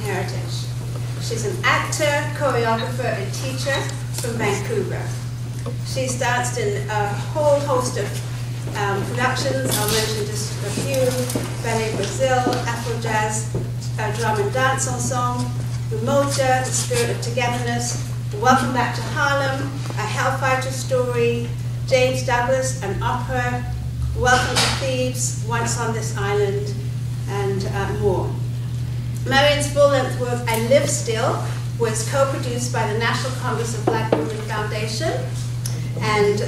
heritage. She's an actor, choreographer, and teacher from Vancouver. She's danced in a whole host of productions. I'll mention just a few: Ballet Brazil, Afro Jazz, Drum and Dance Ensemble, Umoja, The Spirit of Togetherness, Welcome Back to Harlem, A Hellfighter Story, James Douglas, an opera, Welcome to Thebes, Once on This Island, and more. Marion's full-length work, I Live Still, was co-produced by the National Congress of Black Women Foundation and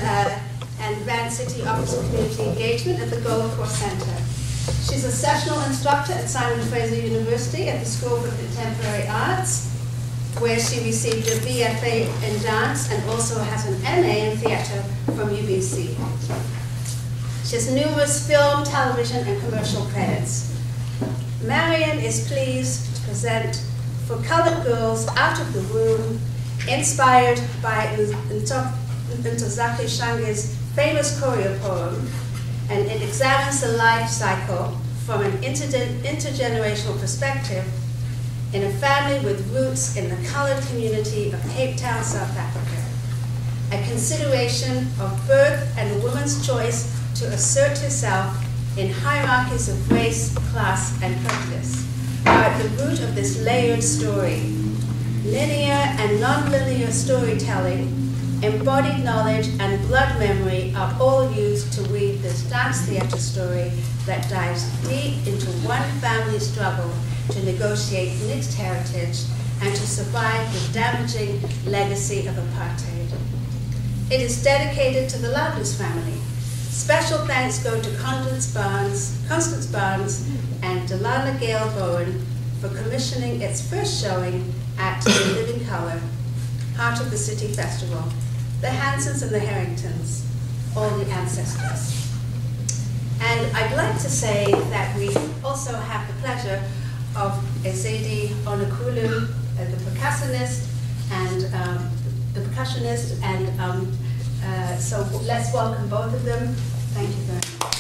Van City Office of Community Engagement at the Gold Course Center. She's a sessional instructor at Simon Fraser University at the School for Contemporary Arts, where she received a BFA in dance and also has an MA in theater from UBC. She has numerous film, television, and commercial credits. Marion is pleased to present For Colored Girls Out of the Womb, inspired by Ntozake Shange's famous choreo poem, and it examines the life cycle from an intergenerational perspective in a family with roots in the colored community of Cape Town, South Africa. A consideration of birth and a woman's choice to assert herself in hierarchies of race, class, and prejudice are at the root of this layered story. Linear and non-linear storytelling, embodied knowledge, and blood memory are all used to weave this dance theater story that dives deep into one family struggle to negotiate mixed heritage and to survive the damaging legacy of apartheid. It is dedicated to the Loudness family. Special thanks go to Constance Barnes and Delana Gale Bowen for commissioning its first showing at the Living Color, Heart of the City Festival, the Hansons and the Harringtons, all the ancestors. And I'd like to say that we also have the pleasure of Ezeadi Onukwulu, the percussionist, so let's welcome both of them. Thank you very much.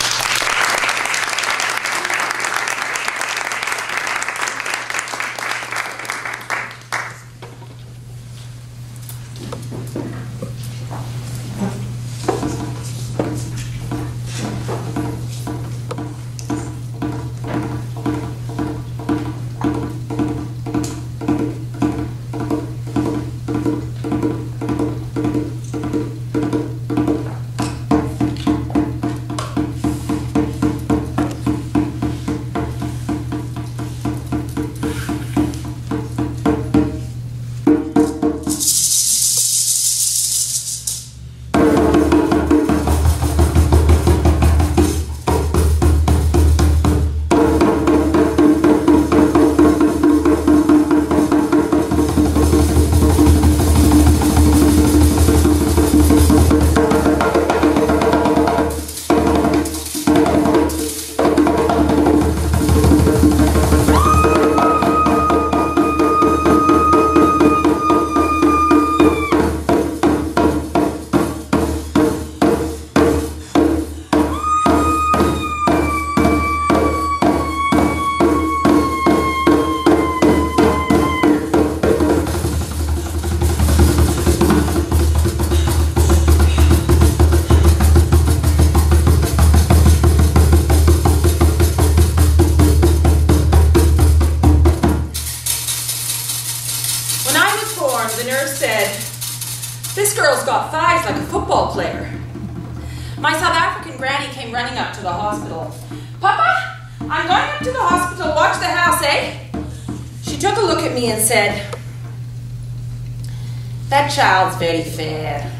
That child's very fair.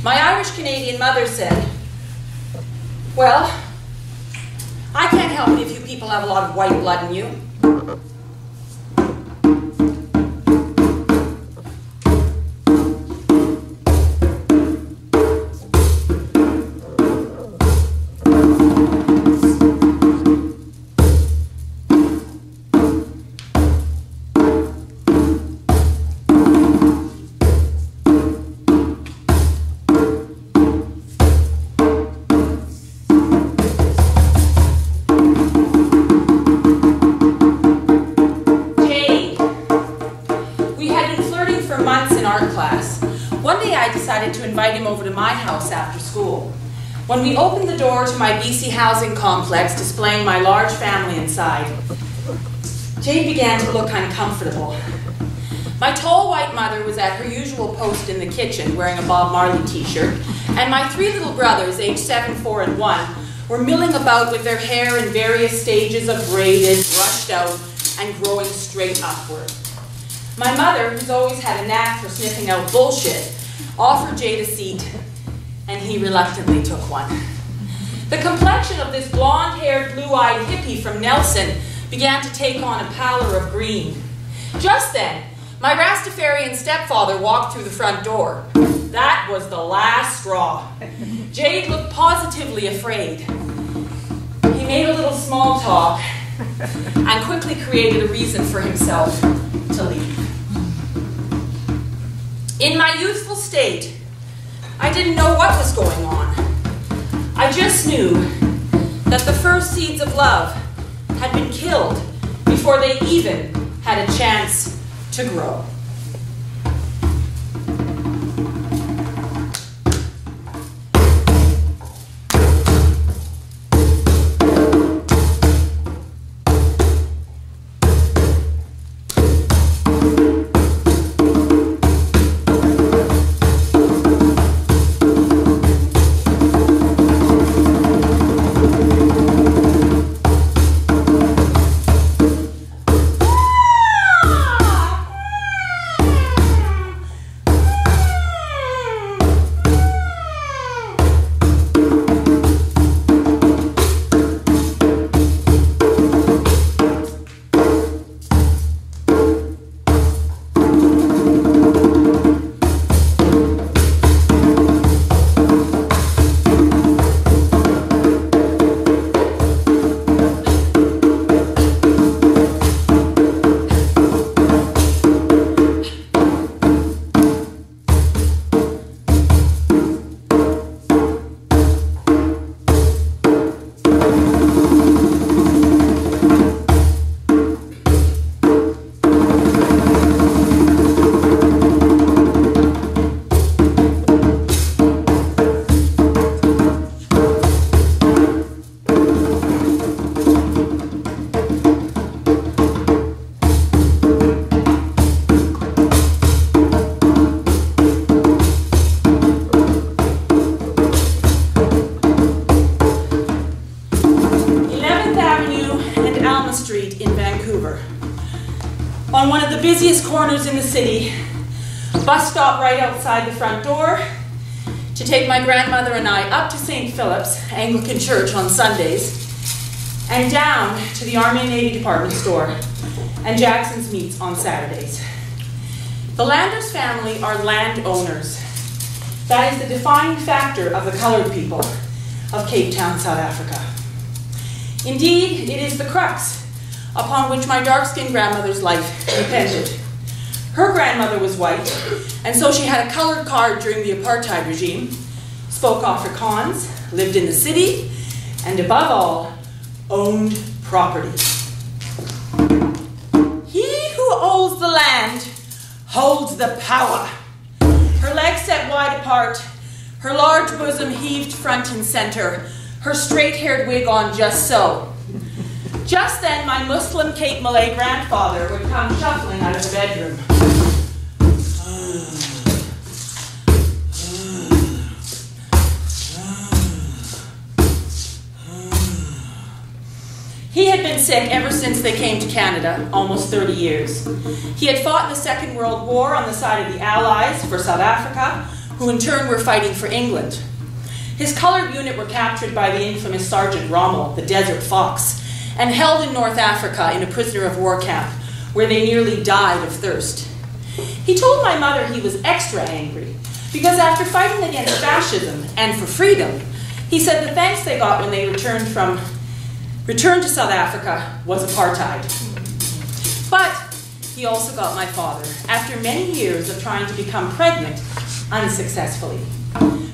My Irish-Canadian mother said, well, I can't help it if you people have a lot of white blood in you. day I decided to invite him over to my house after school. When we opened the door to my BC housing complex displaying my large family inside, Jade began to look uncomfortable. My tall white mother was at her usual post in the kitchen wearing a Bob Marley t-shirt, and my 3 little brothers, aged 7, 4, and 1, were milling about with their hair in various stages of braided, brushed out, and growing straight upward. My mother, who's always had a knack for sniffing out bullshit, offered Jade a seat, and he reluctantly took one. The complexion of this blonde-haired, blue-eyed hippie from Nelson began to take on a pallor of green. Just then, my Rastafarian stepfather walked through the front door. That was the last straw. Jade looked positively afraid. He made a little small talk and quickly created a reason for himself to leave. In my youthful state, I didn't know what was going on. I just knew that the first seeds of love had been killed before they even had a chance to grow. On one of the busiest corners in the city, bus stop right outside the front door to take my grandmother and I up to St. Philip's Anglican Church on Sundays and down to the Army and Navy Department store and Jackson's Meats on Saturdays. The Landers family are landowners. That is the defining factor of the colored people of Cape Town, South Africa. Indeed, it is the crux upon which my dark-skinned grandmother's life depended. Her grandmother was white, and so she had a colored card during the apartheid regime, spoke Afrikaans, lived in the city, and above all, owned property. He who owns the land holds the power. Her legs set wide apart, her large bosom heaved front and center, her straight-haired wig on just so. Just then, my Muslim Cape Malay grandfather would come shuffling out of the bedroom. He had been sick ever since they came to Canada, almost 30 years. He had fought in the Second World War on the side of the Allies for South Africa, who in turn were fighting for England. His colored unit were captured by the infamous Sergeant Rommel, the Desert Fox, and held in North Africa in a prisoner of war camp, where they nearly died of thirst. He told my mother he was extra angry, because after fighting against fascism and for freedom, he said the thanks they got when they returned to South Africa was apartheid. But he also got my father, after many years of trying to become pregnant, unsuccessfully.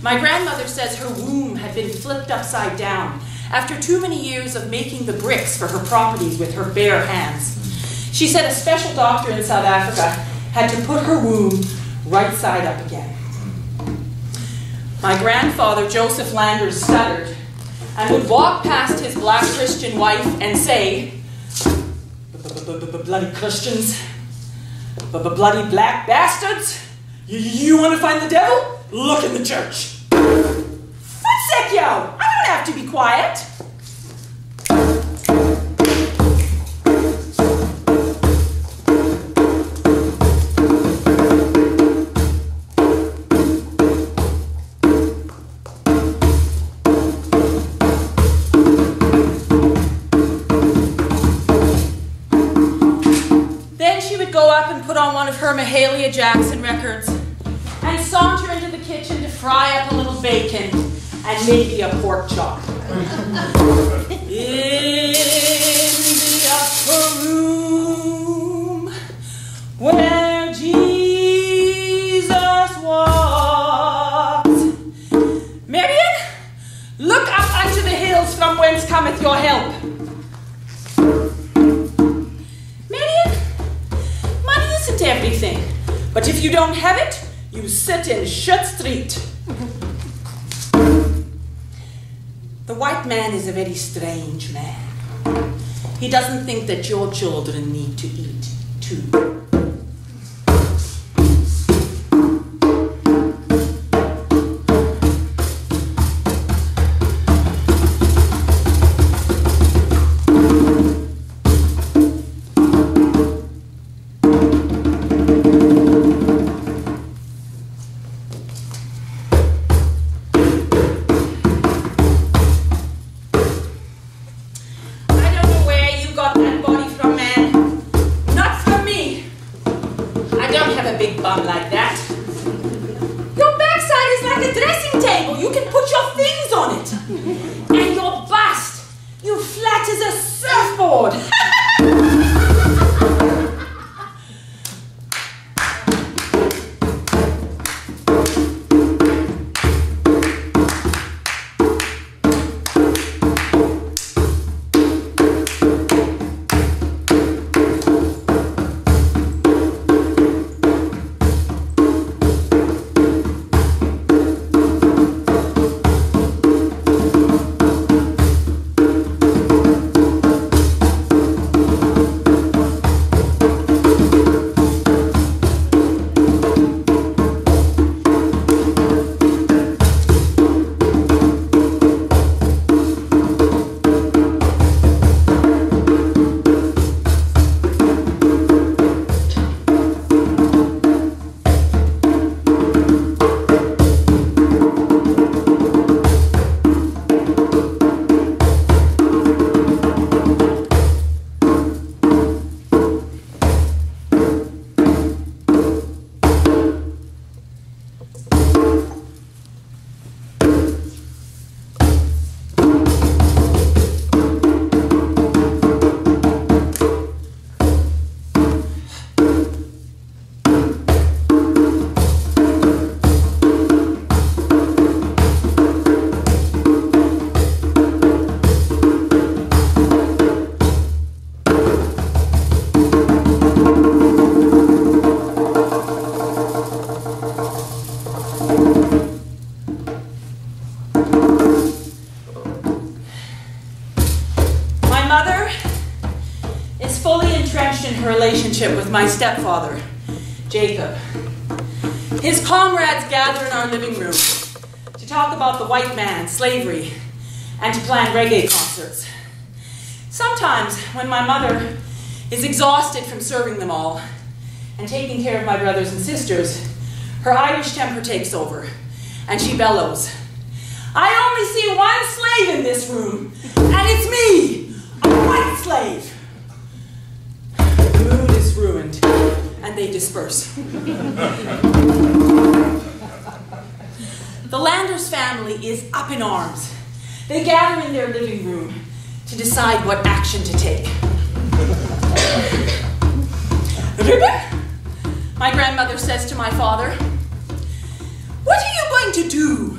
My grandmother says her womb had been flipped upside down after too many years of making the bricks for her properties with her bare hands. She said a special doctor in South Africa had to put her womb right side up again. My grandfather, Joseph Landers, stuttered and would walk past his black Christian wife and say, "Bloody Christians, bloody black bastards, you want to find the devil? Look in the church." Futsek yo, I don't have to be quiet. Put on one of her Mahalia Jackson records and saunter into the kitchen to fry up a little bacon and maybe a pork chop. In the upper room where Jesus walks. Marion, look up unto the hills from whence cometh your help. Everything, but if you don't have it, you sit in Shut Street. The white man is a very strange man. He doesn't think that your children need to eat too. With my stepfather, Jacob. His comrades gather in our living room to talk about the white man, slavery, and to plan reggae concerts. Sometimes, when my mother is exhausted from serving them all and taking care of my brothers and sisters, her Irish temper takes over, and she bellows, "I only see one slave in this room, and it's me, a white slave." The mood is ruined, and they disperse. The Landers family is up in arms. They gather in their living room to decide what action to take. "Ribbon," my grandmother says to my father, "what are you going to do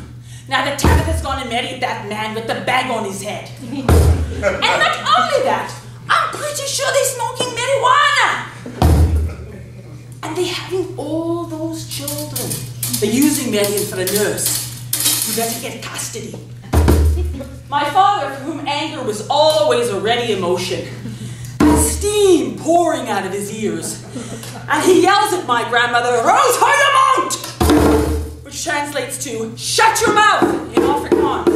now that Tabitha's gone and married that man with the bag on his head? And not only that, I'm pretty sure they're smoking marijuana. And they're having all those children. They're using Marion for a nurse. You better get custody. My father, for whom anger was always a ready emotion, had steam pouring out of his ears, and he yells at my grandmother, "Rose Hoyamount!" which translates to, "Shut your mouth," in Afrikaans,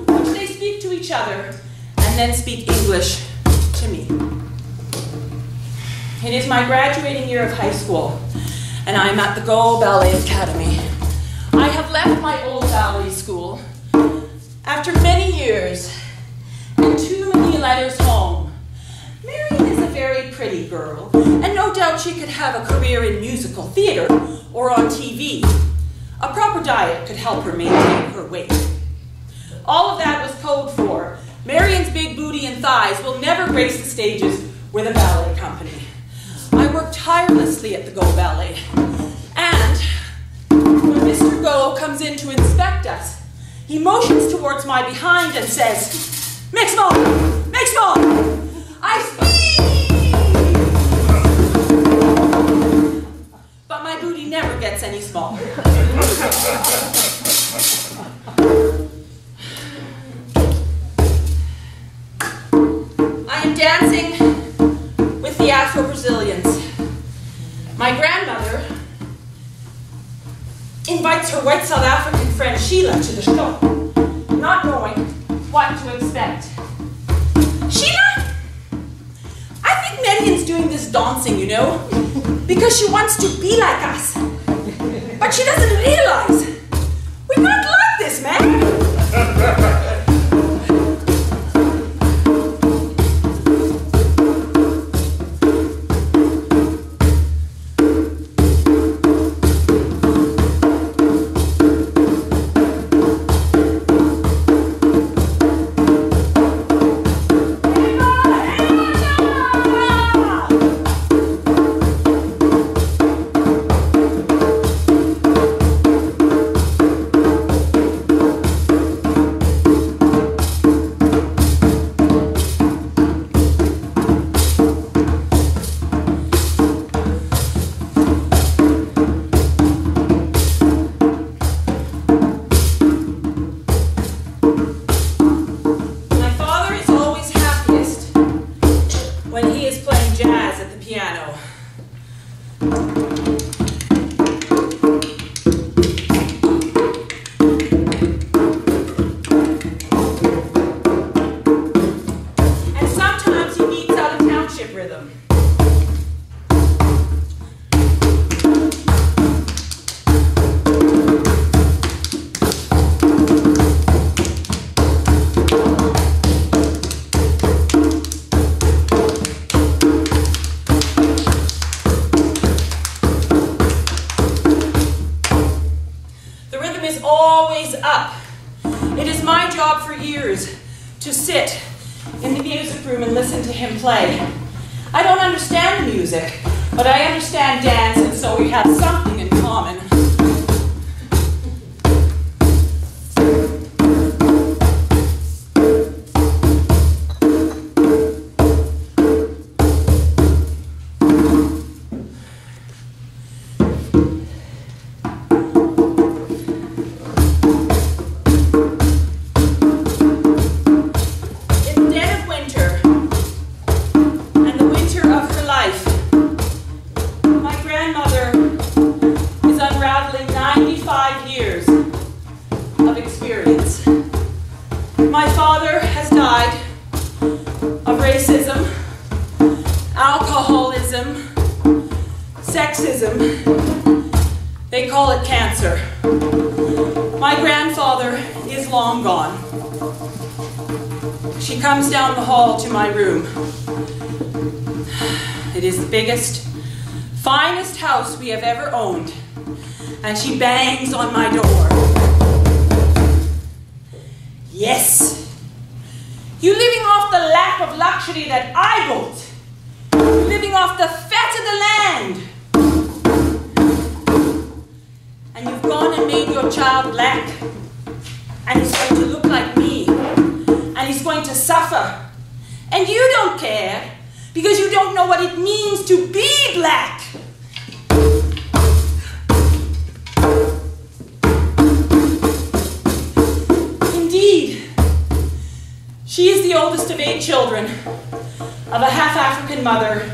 which they speak to each other and then speak English to me. It is my graduating year of high school, and I am at the Go Ballet Academy. I have left my old ballet school after many years and too many letters home. Marion is a very pretty girl, and no doubt she could have a career in musical theater or on TV. A proper diet could help her maintain her weight. All of that was code for Marion's big booty and thighs will never grace the stages with a ballet company. I worked tirelessly at the Go Ballet, and when Mr. Go comes in to inspect us, he motions towards my behind and says, "Make small! Make small! I speed!" But my booty never gets any smaller. I am dancing with the Afro-Brazilians. My grandmother invites her white South African friend Sheila to the show, not knowing what to expect. "Sheila, I think Marion's doing this dancing, you know, because she wants to be like us. But she doesn't realize we're not like this, man." Play. I don't understand the music, but I understand dance, and so we have something in common. They call it cancer. My grandfather is long gone. She comes down the hall to my room. It is the biggest, finest house we have ever owned, and she bangs on my door. "Yes, you living off the lap of luxury that I built. You're living off the fat of the land. And you've gone and made your child black, and he's going to look like me, and he's going to suffer. And you don't care, because you don't know what it means to be black." oldest of 8 children, of a half-African mother,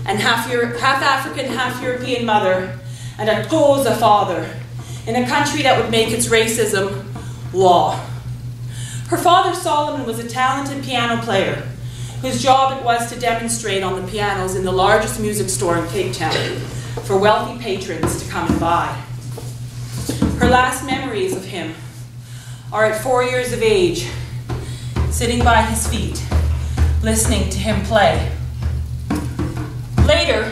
and half-African, half-European mother, and a Xhosa father, in a country that would make its racism law. Her father, Solomon, was a talented piano player, whose job it was to demonstrate on the pianos in the largest music store in Cape Town for wealthy patrons to come and buy. Her last memories of him are at 4 years of age, sitting by his feet, listening to him play. Later,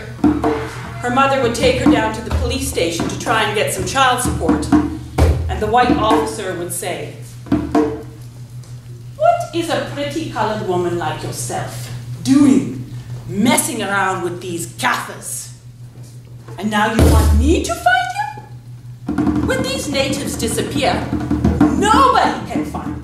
her mother would take her down to the police station to try and get some child support, and the white officer would say, "What is a pretty colored woman like yourself doing, messing around with these Kaffers? And now you want me to find him? When these natives disappear, nobody can find them."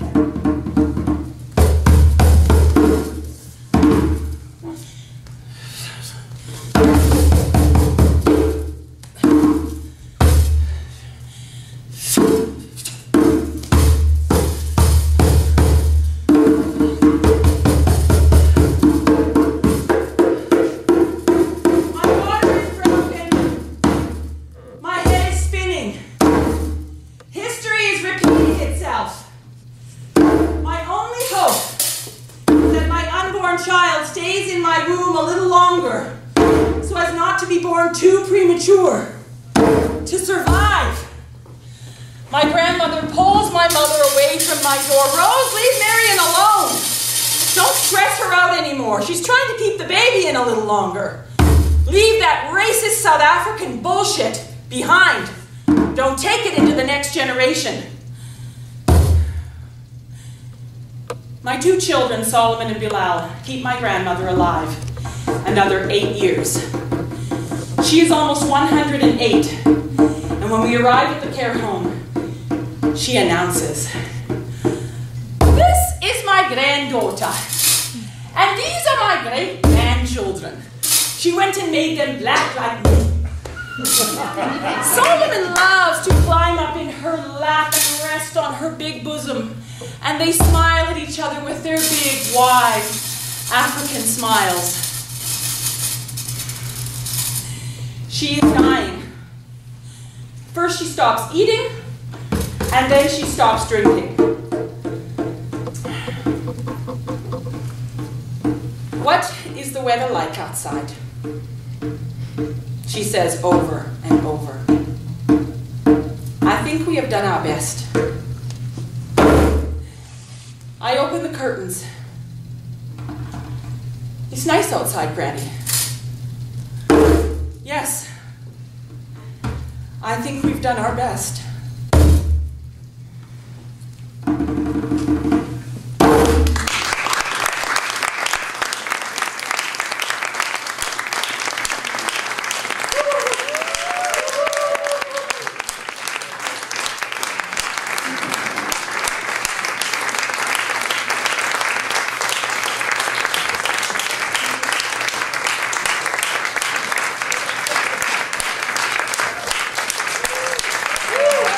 To survive. My grandmother pulls my mother away from my door. "Rose, leave Marion alone. Don't stress her out anymore. She's trying to keep the baby in a little longer. Leave that racist South African bullshit behind. Don't take it into the next generation." My 2 children, Solomon and Bilal, keep my grandmother alive another 8 years. She is almost 108, and when we arrive at the care home, she announces, "This is my granddaughter, and these are my great-grandchildren. She went and made them black like me." Solomon loves to climb up in her lap and rest on her big bosom, and they smile at each other with their big, wide African smiles. She is dying. First she stops eating, and then she stops drinking. "What is the weather like outside?" she says over and over. "I think we have done our best." I open the curtains. "It's nice outside, Granny." "Yes, I think we've done our best." Woo!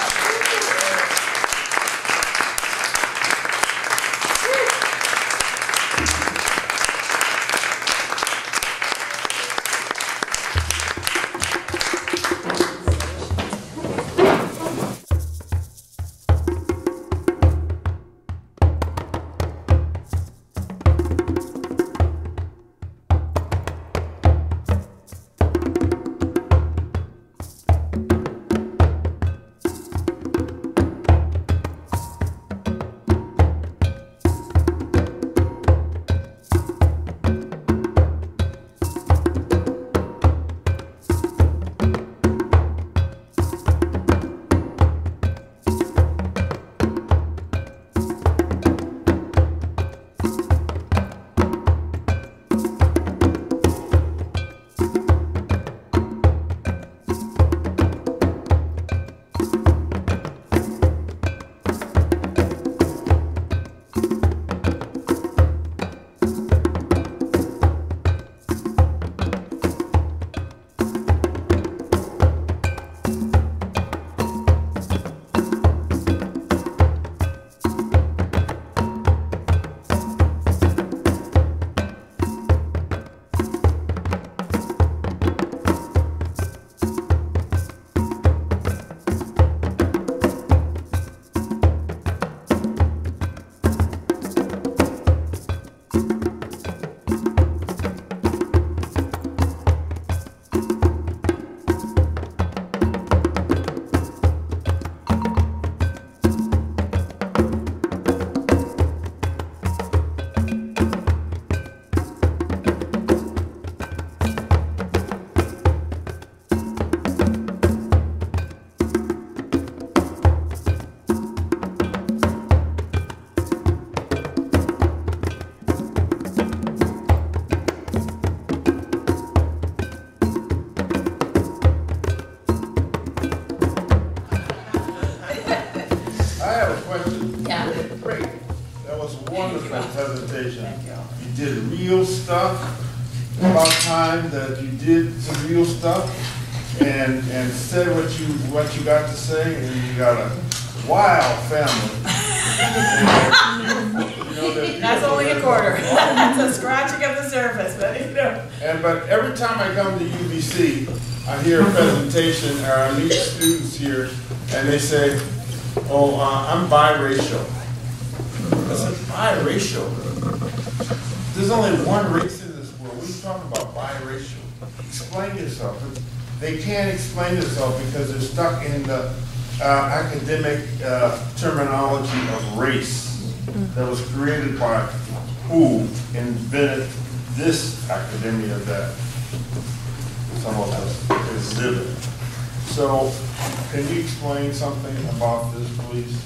wonderful presentation. Thank you. You did real stuff. About time that you did some real stuff and said what you got to say, and you got a wild family. That's only a quarter. It's a scratching of the surface, but you know. But every time I come to UBC, I hear a presentation or I meet students here, and they say, "Oh, I'm biracial." I said, "Biracial? There's only one race in this world. What are you talking about, biracial? Explain yourself." They can't explain themselves because they're stuck in the academic terminology of race that was created by who invented this academia that some of us exhibit. So, can you explain something about this, please,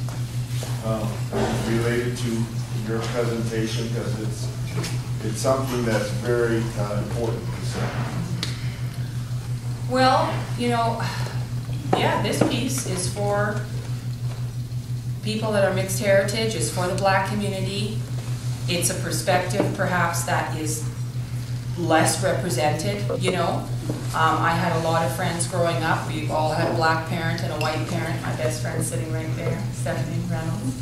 related to your presentation, because it's something that's very important to say. Well, you know, yeah, this piece is for people that are mixed heritage, is for the Black community. It's a perspective perhaps that is less represented, you know. I had a lot of friends growing up. We all had a Black parent and a white parent. My best friend sitting right there, Stephanie Reynolds,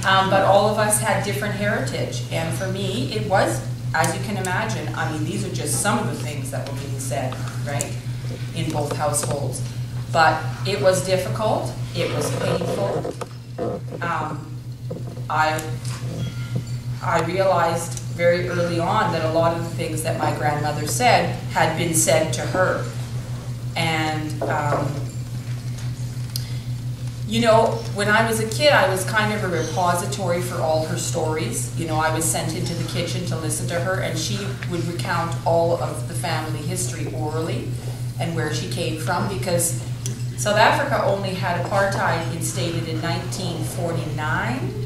but all of us had different heritage. And for me, it was, as you can imagine, I mean, these are just some of the things that were being said, right, in both households. But it was difficult. It was painful. I realized very early on that a lot of the things that my grandmother said had been said to her. And, you know, when I was a kid, I was kind of a repository for all her stories. You know, I was sent into the kitchen to listen to her, and she would recount all of the family history orally and where she came from, because South Africa only had apartheid instated in 1949.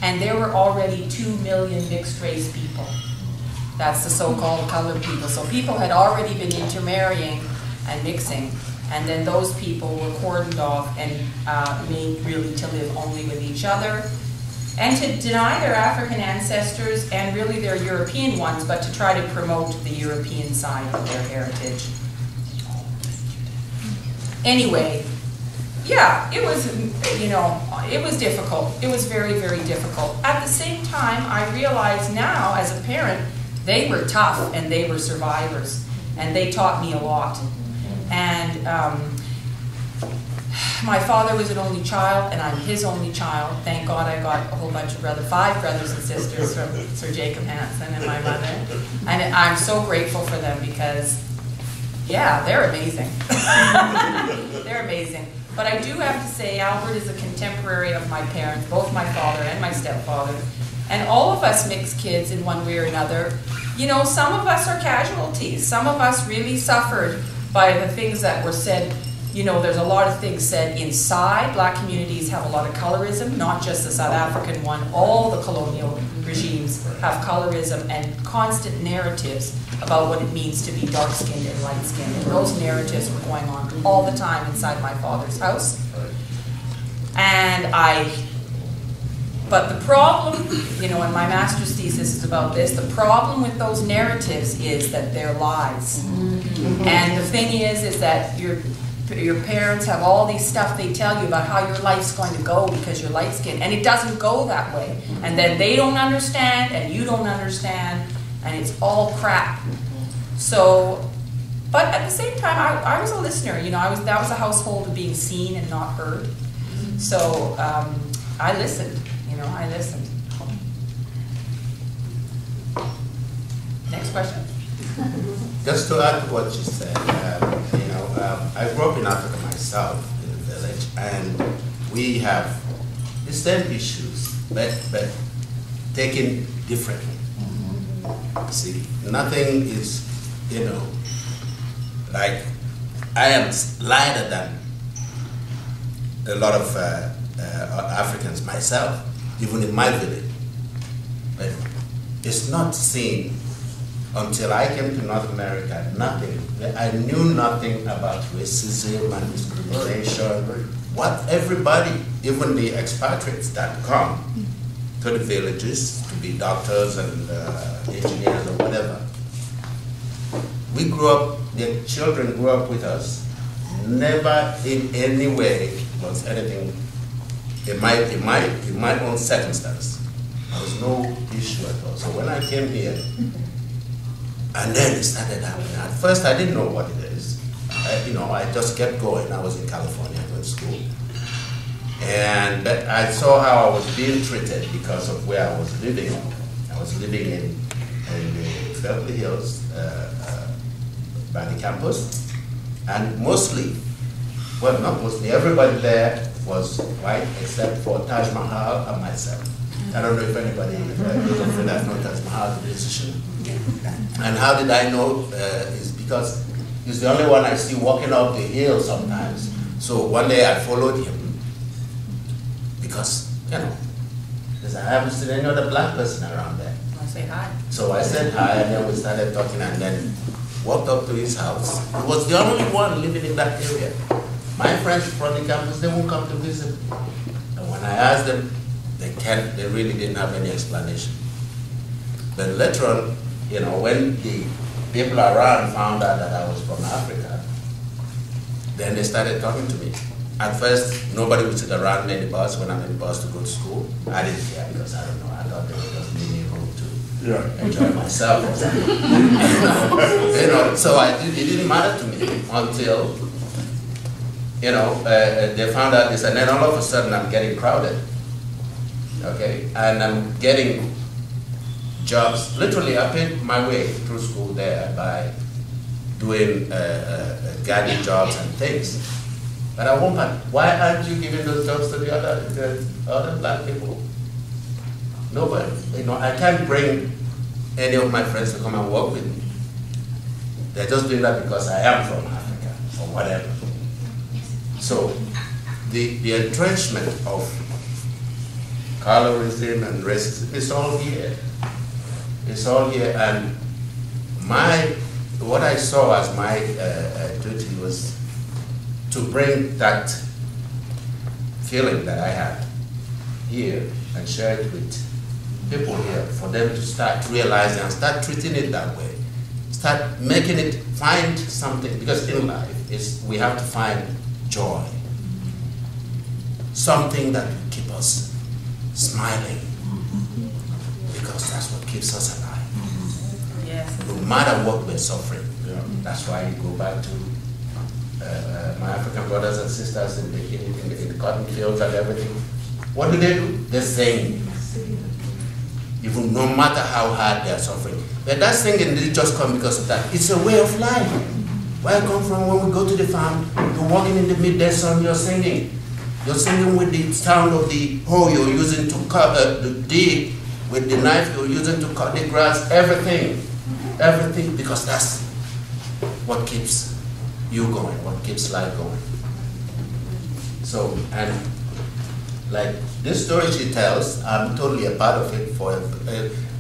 And there were already 2 million mixed race people. That's the so-called colored people. So people had already been intermarrying and mixing, and then those people were cordoned off and made really to live only with each other, and to deny their African ancestors and really their European ones, but to try to promote the European side of their heritage. Anyway, yeah, it was, you know, it was difficult. It was very, very difficult. At the same time, I realize now, as a parent, they were tough and they were survivors, and they taught me a lot. And my father was an only child, and I'm his only child. Thank God I got a whole bunch of 5 brothers and sisters from Sir Jacob Hansen and my mother. And I'm so grateful for them because, yeah, they're amazing. They're amazing. But I do have to say, Albert is a contemporary of my parents, both my father and my stepfather. And all of us mixed kids in one way or another. You know, some of us are casualties. Some of us really suffered by the things that were said. You know, there's a lot of things said inside. Black communities have a lot of colorism, not just the South African one. All the colonial regimes have colorism and constant narratives about what it means to be dark-skinned and light-skinned. And those narratives were going on all the time inside my father's house. And but the problem, you know, and my master's thesis is about this, the problem with those narratives is that they're lies. And the thing is that your parents have all these stuff they tell you about how your life's going to go because you're light-skinned, and it doesn't go that way. And then they don't understand, and you don't understand, and it's all crap. So, but at the same time, I was a listener. You know, that was a household of being seen and not heard. So I listened. You know, I listened. Next question. Just to add to what you said, you know, I grew up in Africa myself, in a village, and we have the same issues, but taken differently. See, nothing is, you know, like I am lighter than a lot of Africans myself, even in my village. But it's not seen until I came to North America. Nothing. I knew nothing about racism and discrimination. What everybody, even the expatriates that come, to the villages to be doctors and engineers or whatever. We grew up, the children grew up with us, never in any way was anything in my own circumstance. There was no issue at all. So when I came here, and then it started happening. At first I didn't know what it is. I just kept going. I was in California going to school. And I saw how I was being treated because of where I was living. I was living in the Beverly Hills by the campus. And mostly, well, not mostly, everybody there was white except for Taj Mahal and myself. I don't know if anybody knows Taj Mahal, the musician. And how did I know? Is because he's the only one I see walking up the hill sometimes. So one day I followed him because, I haven't seen any other black person around there. I say hi. So I said hi, and then we started talking, and then walked up to his house. He was the only one living in that area. My friends from the campus, they won't come to visit. And when I asked them, they really didn't have any explanation. But later on, when the people around found out that I was from Africa, then they started talking to me. At first, nobody would sit around me in the bus when I'm in the bus to go to school. I didn't care because I don't know, I thought they were just leaving me room to enjoy myself. So it didn't matter to me until, they found out this, and then all of a sudden I'm getting crowded. Okay, and I'm getting jobs. Literally, I paid my way through school there by doing guiding jobs and things. But I wonder, why aren't you giving those jobs to the other black people? Nobody. I can't bring any of my friends to come and work with me. They're just doing that because I am from Africa or whatever. So the entrenchment of colorism and racism is all here. It's all here, and what I saw as my duty was to bring that feeling that I had here and share it with people here for them to start realizing and start treating it that way. Start making it, find something, because in life we have to find joy. Something that will keep us smiling, because that's what keeps us alive. Yes. No matter what we're suffering. Yeah. That's why you go back to my African brothers and sisters in the cotton fields and everything. What do? They sing. Even no matter how hard they're suffering. But that singing didn't just come because of that. It's a way of life. Where I come from, when we go to the farm, you're walking in the midday sun, you're singing. You're singing with the sound of the hoe you're using to cut the dig, with the knife you're using to cut the grass, everything. Everything, because that's what keeps you going, what keeps life going. So, and like this story she tells, I'm totally a part of it. For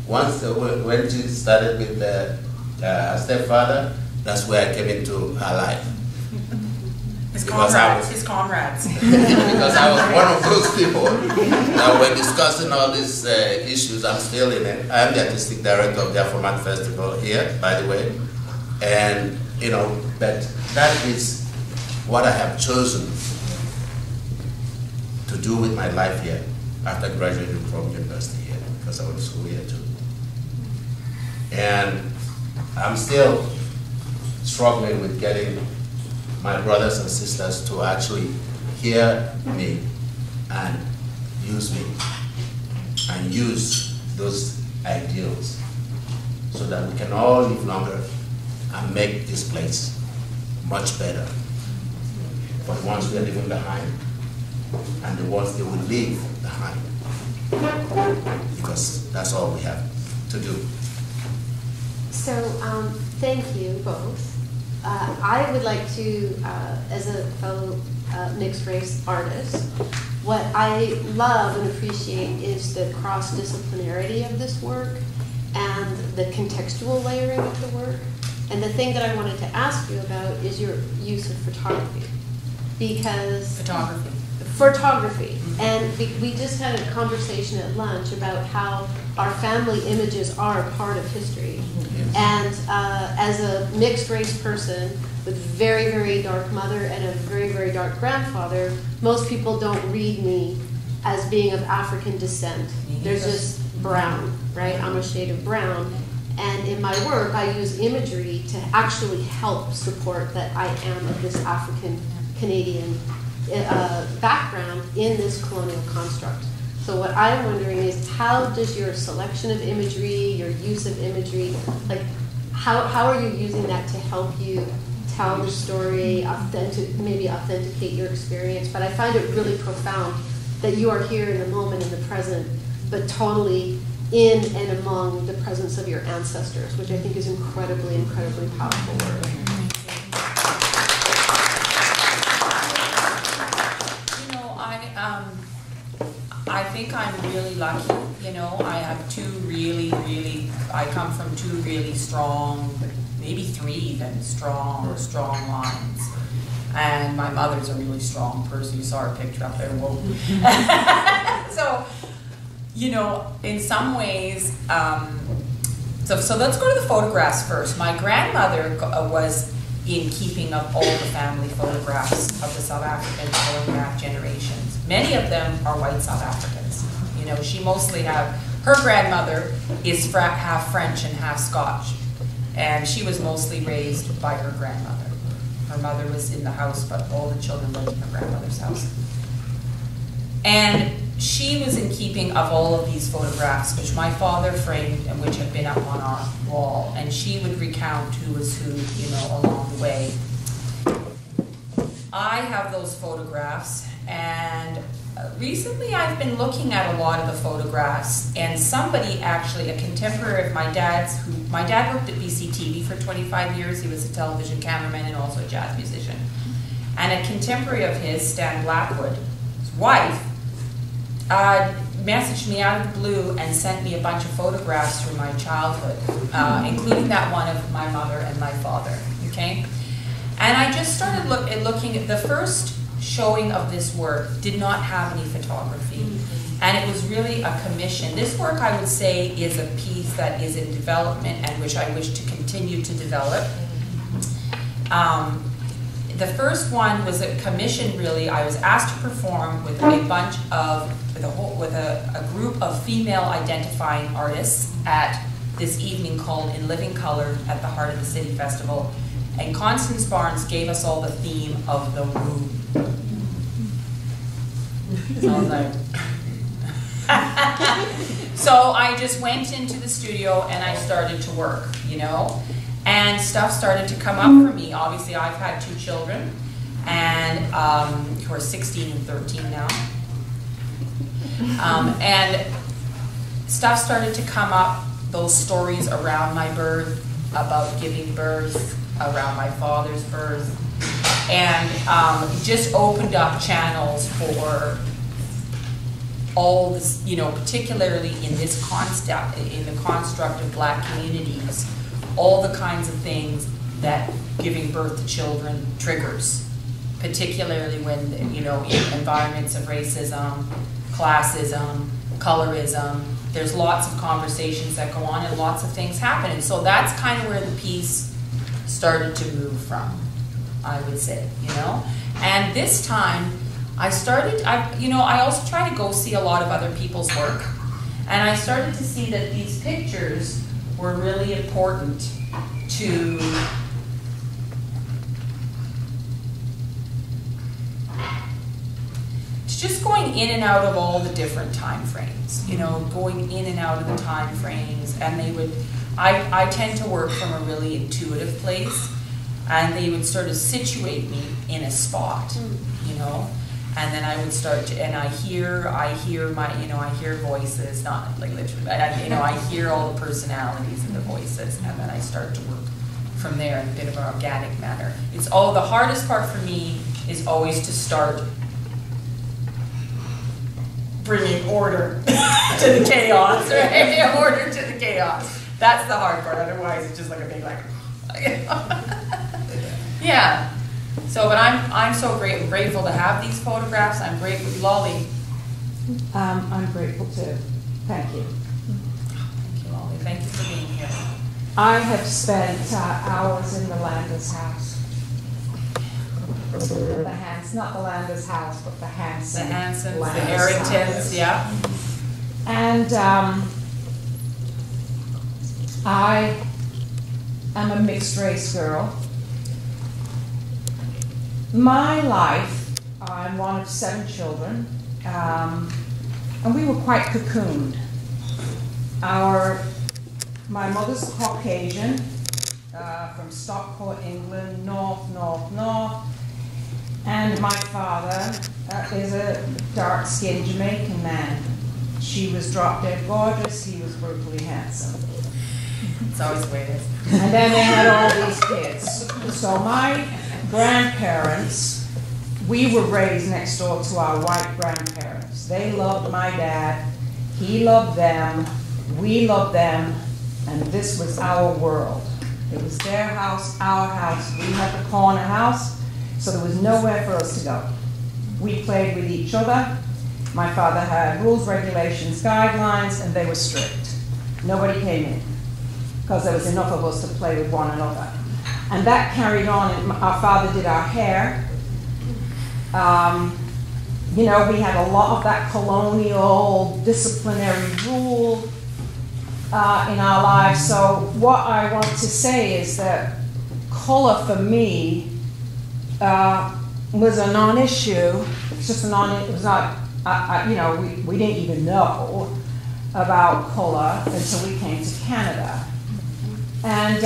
once when she started with her stepfather, that's where I came into her life. His comrades. Because I was one of those people that were discussing all these issues. I'm still in it. I am the artistic director of the Afromat Festival here, by the way. And, but that is what I have chosen to do with my life here after graduating from university here, because I went to school here too. And I'm still struggling with getting my brothers and sisters to actually hear me and use those ideals so that we can all live longer and make this place much better for the ones we are leaving behind and the ones they will leave behind, because that's all we have to do. So thank you both. I would like to, as a fellow mixed race artist, what I love and appreciate is the cross-disciplinarity of this work and the contextual layering of the work. And the thing that I wanted to ask you about is your use of photography. Because photography. And we just had a conversation at lunch about how our family images are a part of history. And as a mixed race person with very, very dark mother and a very, very dark grandfather, most people don't read me as being of African descent. There's just brown, right? I'm a shade of brown. And in my work, I use imagery to actually help support that I am of this African Canadian background in this colonial construct. So what I'm wondering is, how does your selection of imagery, your use of imagery, like how are you using that to help you tell the story, maybe authenticate your experience? But I find it really profound that you are here in the moment, in the present, but totally in and among the presence of your ancestors, which I think is incredibly, incredibly powerful work. You know, I think I'm really lucky. You know, I have I come from two really strong, maybe three even, strong lines. And my mother's a really strong person. You saw her picture up there. Whoa. So, you know, in some ways, so let's go to the photographs first. My grandmother was in keeping of all the family photographs of the South African photograph generations. Many of them are white South Africans. You know, she mostly her grandmother is half French and half Scotch. And she was mostly raised by her grandmother. Her mother was in the house, but all the children lived in her grandmother's house. And she was in keeping of all of these photographs, which my father framed and which have been up on our wall. And she would recount who was who, you know, along the way. I have those photographs, and recently I've been looking at a lot of the photographs, and somebody actually, a contemporary of my dad's, my dad worked at BCTV for 25 years. He was a television cameraman and also a jazz musician. And a contemporary of his, Stan Blackwood, his wife, messaged me out of the blue and sent me a bunch of photographs from my childhood, including that one of my mother and my father, okay? And I just started looking at the first showing of this work did not have any photography. And it was really a commission. This work, I would say, is a piece that is in development and which I wish to continue to develop. The first one was a commission, really. I was asked to perform with a bunch of, with a group of female identifying artists at this evening called In Living Color at the Heart of the City Festival. And Constance Barnes gave us all the theme of the room. So I was like, so I just went into the studio and I started to work, you know, and stuff started to come up for me. Obviously, I've had two children, and who are 16 and 13 now, and stuff started to come up. Those stories around my birth, about giving birth, around my father's birth, and just opened up channels for all this, you know, particularly in this construct, in the construct of Black communities, all the kinds of things that giving birth to children triggers, particularly when, you know, in environments of racism, classism, colorism. There's lots of conversations that go on and lots of things happen. And so that's kind of where the piece started to move from, I would say, you know. And this time, I also try to go see a lot of other people's work. And I started to see that these pictures were really important to just going in and out of all the different time frames, you know, going in and out of the time frames. And they would, I tend to work from a really intuitive place, and they would sort of situate me in a spot, you know. And then I would start to, and I hear my, you know, I hear voices, not like literally, but I, you know, I hear all the personalities and the voices, and then I start to work from there in a bit of an organic manner. It's all, the hardest part for me is always to start bringing order to the chaos, right? Order to the chaos. That's the hard part, otherwise it's just like a big like, yeah. So, but I'm so grateful to have these photographs. I'm grateful, Lolly. I'm grateful too. Thank you. Thank you, Lolly. Thank you for being here. I have spent hours in the Landers house. The Hans, not the Landers house, but the Hanson. The Hansons, the Landers Harringtons, house. yeah. And I am a mixed race girl. My life, I'm one of 7 children, and we were quite cocooned. My mother's Caucasian, from Stockport, England, north, and my father is a dark-skinned Jamaican man. She was drop-dead gorgeous, he was brutally handsome. It's always the way it is. And then they had all these kids. So my grandparents, we were raised next door to our white grandparents. They loved my dad, he loved them, we loved them, and this was our world. It was their house, our house. We had the corner house, so there was nowhere for us to go. We played with each other. My father had rules, regulations, guidelines, and they were strict. Nobody came in, because there was enough of us to play with one another. And that carried on. Our father did our hair. You know, we had a lot of that colonial disciplinary rule in our lives. So what I want to say is that color for me was a non-issue. It's just a it was not, you know, we didn't even know about color until we came to Canada. And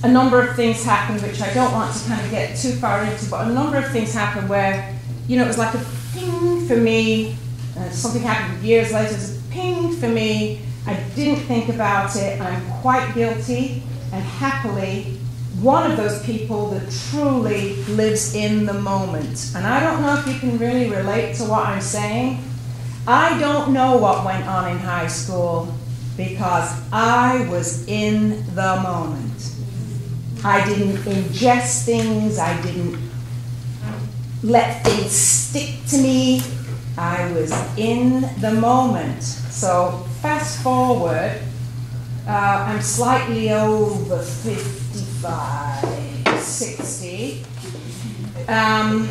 a number of things happened, which I don't want to kind of get too far into, but a number of things happened where, you know, it was like a ping for me, and something happened years later, it was a ping for me. I didn't think about it. I'm quite guilty, and happily, one of those people that truly lives in the moment. And I don't know if you can really relate to what I'm saying. I don't know what went on in high school because I was in the moment. I didn't ingest things. I didn't let things stick to me. I was in the moment. So fast forward, I'm slightly over 55, 60. And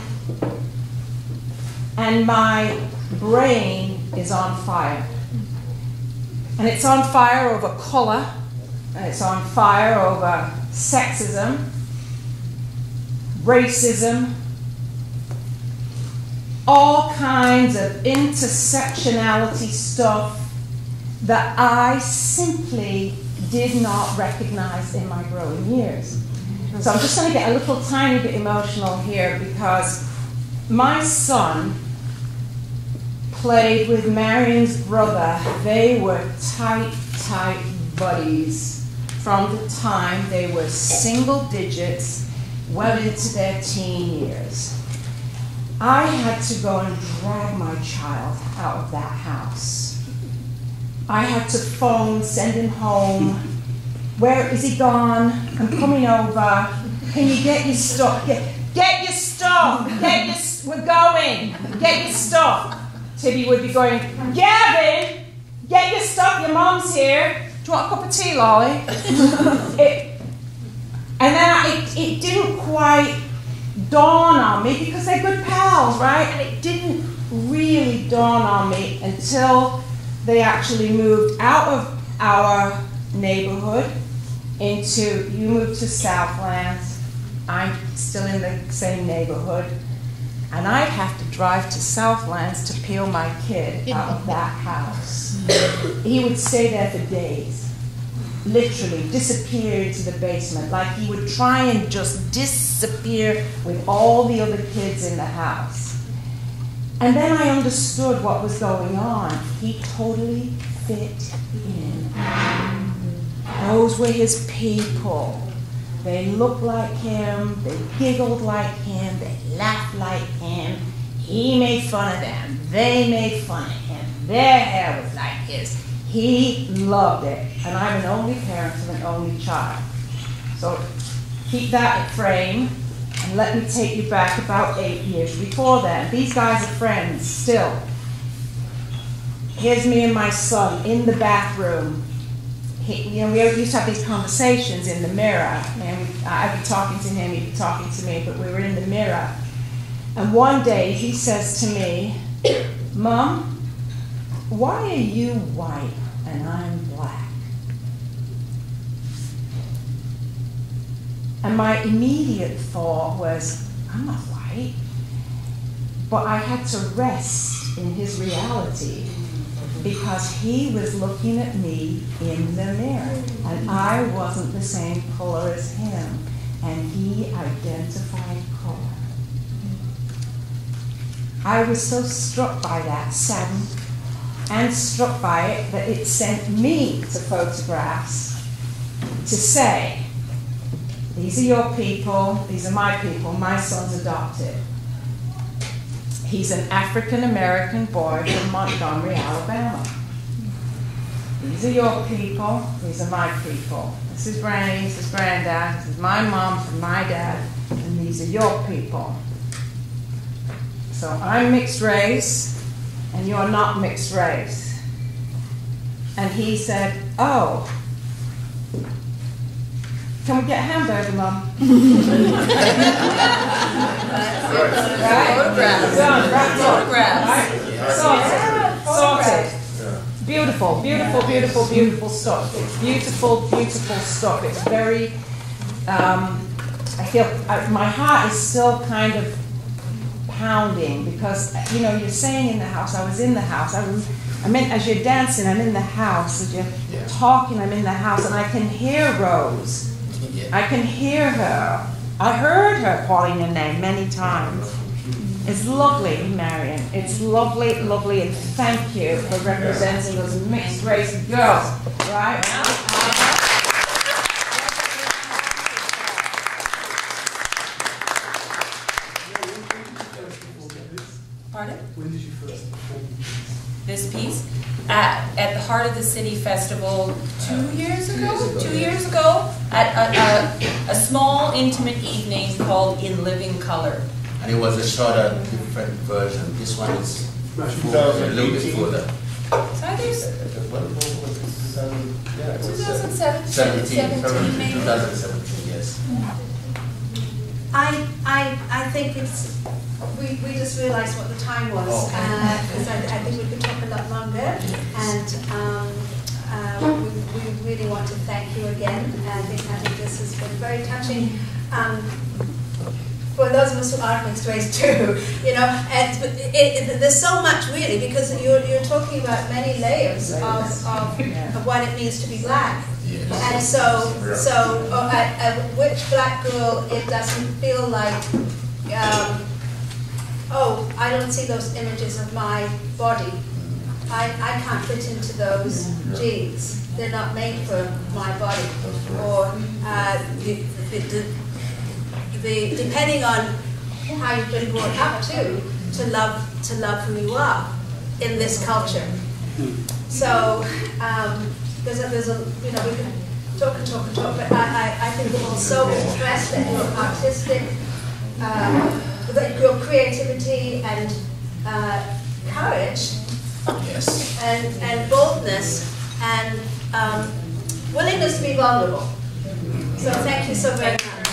my brain is on fire. And it's on fire over color, and it's on fire over sexism, racism, all kinds of intersectionality stuff that I simply did not recognize in my growing years. So I'm just going to get a little tiny bit emotional here because my son played with Marion's brother. They were tight buddies from the time they were single digits well into their teen years. I had to go and drag my child out of that house. I had to phone, send him home. Where is he gone? I'm coming over. Can you get your stuff? Get your stuff. We're going. Get your stuff. Tibby would be going, Gavin, get your stuff. Your mom's here. Do you want a cup of tea, Lolly? And then it didn't quite dawn on me because they're good pals, right? And it didn't really dawn on me until they actually moved out of our neighborhood into, you moved to Southlands, I'm still in the same neighborhood, and I'd have to drive to Southlands to peel my kid out of that house. He would stay there for days. Literally disappear into the basement, like he would try and just disappear with all the other kids in the house. And then I understood what was going on. He totally fit in. Those were his people. They looked like him, they giggled like him, they laughed like him. He made fun of them, they made fun of him. Their hair was like his. He loved it. And I'm an only parent of an only child. So keep that frame, and let me take you back about 8 years before then. These guys are friends still. Here's me and my son in the bathroom. We used to have these conversations in the mirror, and I'd be talking to him, he'd be talking to me, but we were in the mirror. And one day he says to me, "Mom, why are you white and I'm black?" And my immediate thought was, I'm not white. But I had to rest in his reality because he was looking at me in the mirror. And I wasn't the same color as him. And he identified color. I was so struck by that, saddened, and struck by it that it sent me to photographs to say, these are your people, these are my people, my son's adopted. He's an African-American boy from Montgomery, Alabama. These are your people, these are my people. This is Granny, this is Granddad, this is my mom from my dad, and these are your people. So I'm mixed race, and you're not mixed race. And he said, oh, can we get a hamburger, Mum? Sorted. Beautiful, beautiful, beautiful, beautiful stuff. It's beautiful, beautiful stuff. It's very, I feel, my heart is still kind of pounding because, you know, you're saying in the house, I was in the house, I meant as you're dancing, I'm in the house, as you're talking, I'm in the house, and I can hear Rose. I can hear her. I heard her calling your name many times. It's lovely, Marion. It's lovely, lovely, and thank you for representing those mixed race girls, right? Pardon? When did you first perform This piece? At the Heart of the City Festival 2 years ago? 2 years ago, at a small, intimate evening called In Living Color. And it was a shorter, different version. This one is a little bit fuller. So I think What was it? Yeah, it was 2017 maybe? 2017, yes. I think it's, we just realised what the time was, because I think we could talk a lot longer, and we really want to thank you again. I think this has been very touching. For those of us who are mixed race too, you know, there's so much really, because you're talking about many layers of what it means to be black. Yes. And so which black girl, it doesn't feel like, oh, I don't see those images of my body. I can't fit into those jeans. They're not made for my body. Or depending on how you've been brought up to love who you are in this culture. So there's a, you know, we can talk and talk and talk, but I think we're all so impressed that you're artistic, that your creativity and courage, Yes. and boldness and willingness to be vulnerable. So thank you so very much.